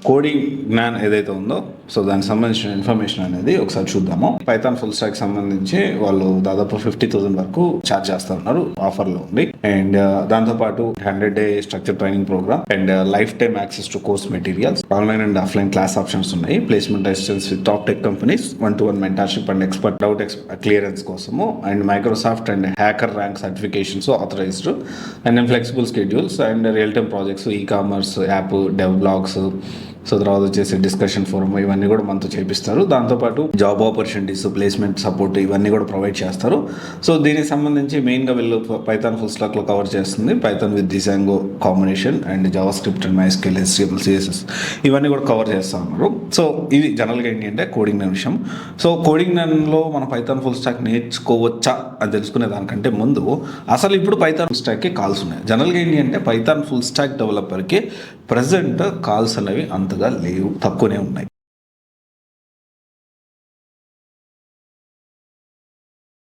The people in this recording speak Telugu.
కోడింగ్ జ్ఞాన్ ఏదైతే ఉందో సో దానికి సంబంధించిన ఇన్ఫర్మేషన్ అనేది ఒకసారి చూద్దాము. పైథాన్ ఫుల్ స్టాక్ సంబంధించి వాళ్ళు దాదాపు 50,000 వరకు ఛార్జ్ చేస్తా ఉన్నారు ఆఫర్ లో ఉంది. అండ్ దాంతో పాటు 100-day structure training program and life time access to course materials, online and offline class options ఉన్నాయి. Placement assistance with top tech companies, 1-to-1 mentorship and expert doubt clearance కోసము, and Microsoft and HackerRank certifications authorized, and flexible schedules and real time projects, ecommerce app dev blogs, so తర్వాత వచ్చేసి డిస్కషన్ ఫోరం, ఇవన్నీ కూడా మనతో చేపిస్తారు. దాంతోపాటు జాబ్ ఆపర్చునిటీస్, ప్లేస్మెంట్ సపోర్ట్ ఇవన్నీ కూడా ప్రొవైడ్ చేస్తారు. సో దీనికి సంబంధించి మెయిన్గా వీళ్ళు పైథాన్ ఫుల్ స్టాక్లో కవర్ చేస్తుంది Python with Django combination and Java script and MySQL, HTML, CSS ఇవన్నీ కూడా కవర్ చేస్తూ ఉన్నారు. సో ఇది జనరల్గా ఏంటి అంటే కోడింగ్ విషయం. సో కోడింగ్ లో మన పైథాన్ ఫుల్ స్టాక్ నేర్చుకోవచ్చా అని తెలుసుకునే దానికంటే ముందు అసలు ఇప్పుడు పైథాన్ ఫుల్ స్టాక్కి కాల్స్ ఉన్నాయి. జనరల్గా ఏంటి అంటే పైథాన్ ఫుల్ స్టాక్ డెవలపర్కి ప్రజెంట్ కాల్స్ అనేవి అంతగా లేవు, తక్కువనే ఉన్నాయి.